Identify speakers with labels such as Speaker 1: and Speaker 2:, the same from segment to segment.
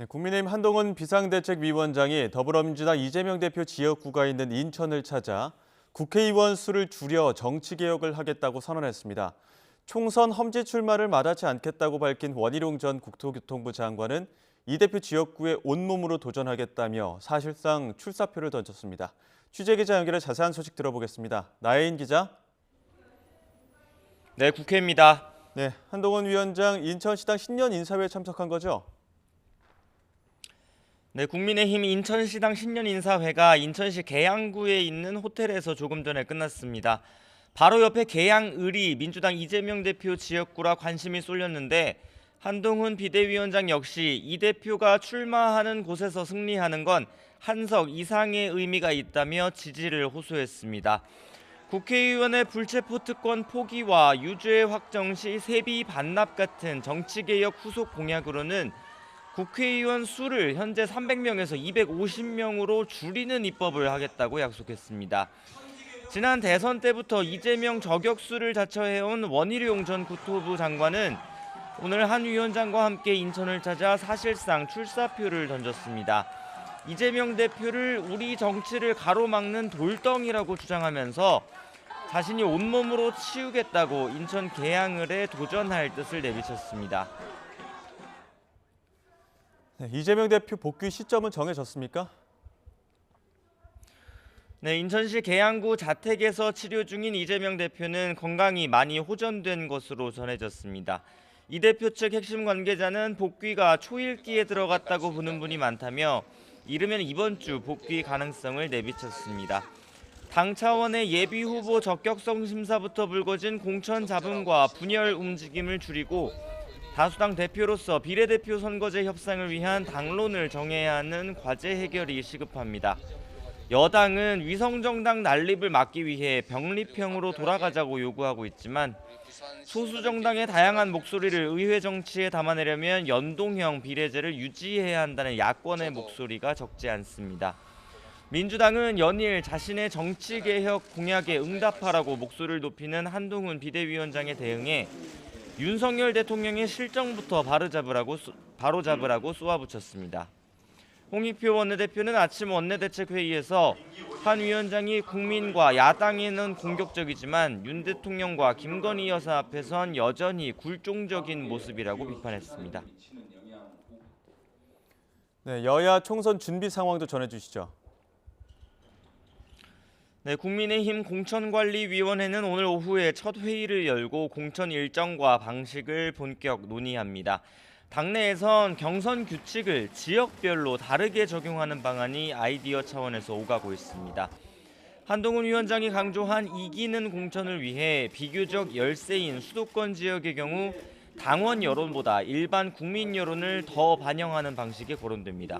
Speaker 1: 네, 국민의힘 한동훈 비상대책위원장이 더불어민주당 이재명 대표 지역구가 있는 인천을 찾아 국회의원 수를 줄여 정치개혁을 하겠다고 선언했습니다. 총선 험지 출마를 마다치 않겠다고 밝힌 원희룡 전 국토교통부 장관은 이 대표 지역구에 온몸으로 도전하겠다며 사실상 출사표를 던졌습니다. 취재기자 연결해 자세한 소식 들어보겠습니다. 나혜인 기자.
Speaker 2: 네, 국회입니다.
Speaker 1: 네, 한동훈 위원장 인천시당 신년 인사회에 참석한 거죠?
Speaker 2: 네, 국민의힘 인천시당 신년 인사회가 인천시 계양구에 있는 호텔에서 조금 전에 끝났습니다. 바로 옆에 계양을이 민주당 이재명 대표 지역구라 관심이 쏠렸는데 한동훈 비대위원장 역시 이 대표가 출마하는 곳에서 승리하는 건 한석 이상의 의미가 있다며 지지를 호소했습니다. 국회의원의 불체포 특권 포기와 유죄 확정 시 세비 반납 같은 정치개혁 후속 공약으로는 국회의원 수를 현재 300명에서 250명으로 줄이는 입법을 하겠다고 약속했습니다. 지난 대선 때부터 이재명 저격수를 자처해온 원희룡 전 국토부 장관은 오늘 한 위원장과 함께 인천을 찾아 사실상 출사표를 던졌습니다. 이재명 대표를 우리 정치를 가로막는 돌덩이라고 주장하면서 자신이 온몸으로 치우겠다고 인천 계양을에 도전할 뜻을 내비쳤습니다.
Speaker 1: 네, 이재명 대표 복귀 시점은 정해졌습니까?
Speaker 2: 네, 인천시 계양구 자택에서 치료 중인 이재명 대표는 건강이 많이 호전된 것으로 전해졌습니다. 이 대표 측 핵심 관계자는 복귀가 초읽기에 들어갔다고 보는 분이 많다며 이르면 이번 주 복귀 가능성을 내비쳤습니다. 당 차원의 예비 후보 적격성 심사부터 불거진 공천 잡음과 분열 움직임을 줄이고 다수당 대표로서 비례대표 선거제 협상을 위한 당론을 정해야 하는 과제 해결이 시급합니다. 여당은 위성정당 난립을 막기 위해 병립형으로 돌아가자고 요구하고 있지만 소수 정당의 다양한 목소리를 의회 정치에 담아내려면 연동형 비례제를 유지해야 한다는 야권의 목소리가 적지 않습니다. 민주당은 연일 자신의 정치개혁 공약에 응답하라고 목소리를 높이는 한동훈 비대위원장에 대응해 윤석열 대통령의 실정부터 바로잡으라고 쏘아붙였습니다. 홍익표 원내대표는 아침 원내대책회의에서 한 위원장이 국민과 야당에는 공격적이지만 윤 대통령과 김건희 여사 앞에선 여전히 굴종적인 모습이라고 비판했습니다.
Speaker 1: 네, 여야 총선 준비 상황도 전해주시죠.
Speaker 2: 네, 국민의힘 공천관리위원회는 오늘 오후에 첫 회의를 열고 공천 일정과 방식을 본격 논의합니다. 당내에선 경선 규칙을 지역별로 다르게 적용하는 방안이 아이디어 차원에서 오가고 있습니다. 한동훈 위원장이 강조한 이기는 공천을 위해 비교적 열세인 수도권 지역의 경우 당원 여론보다 일반 국민 여론을 더 반영하는 방식이 거론됩니다.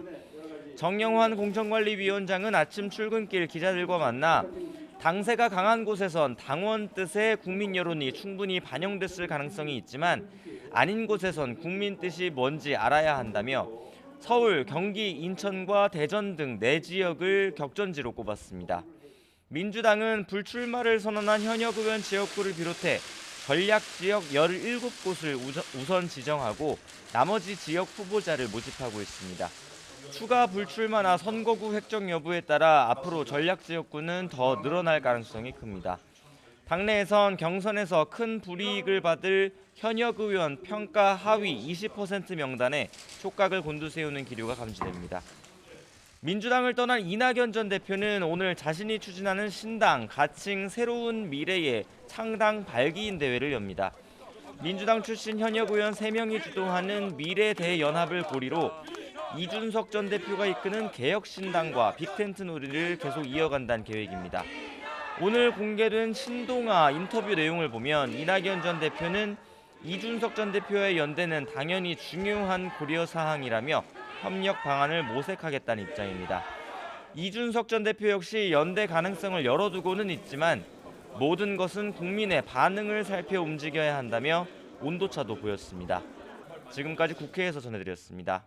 Speaker 2: 정영환 공천관리위원장은 아침 출근길 기자들과 만나 당세가 강한 곳에선 당원 뜻에 국민 여론이 충분히 반영됐을 가능성이 있지만 아닌 곳에선 국민 뜻이 뭔지 알아야 한다며 서울, 경기, 인천과 대전 등 4지역을 격전지로 꼽았습니다. 민주당은 불출마를 선언한 현역 의원 지역구를 비롯해 전략지역 17곳을 우선 지정하고 나머지 지역 후보자를 모집하고 있습니다. 추가 불출마나 선거구 획정 여부에 따라 앞으로 전략지역구는 더 늘어날 가능성이 큽니다. 당내에선 경선에서 큰 불이익을 받을 현역 의원 평가 하위 20% 명단에 촉각을 곤두세우는 기류가 감지됩니다. 민주당을 떠난 이낙연 전 대표는 오늘 자신이 추진하는 신당 가칭 새로운 미래의 창당 발기인 대회를 엽니다. 민주당 출신 현역 의원 3명이 주도하는 미래대연합을 고리로 이준석 전 대표가 이끄는 개혁신당과 빅텐트 놀이를 계속 이어간다는 계획입니다. 오늘 공개된 신동아 인터뷰 내용을 보면 이낙연 전 대표는 이준석 전 대표의 연대는 당연히 중요한 고려사항이라며 협력 방안을 모색하겠다는 입장입니다. 이준석 전 대표 역시 연대 가능성을 열어두고는 있지만 모든 것은 국민의 반응을 살펴 움직여야 한다며 온도차도 보였습니다. 지금까지 국회에서 전해드렸습니다.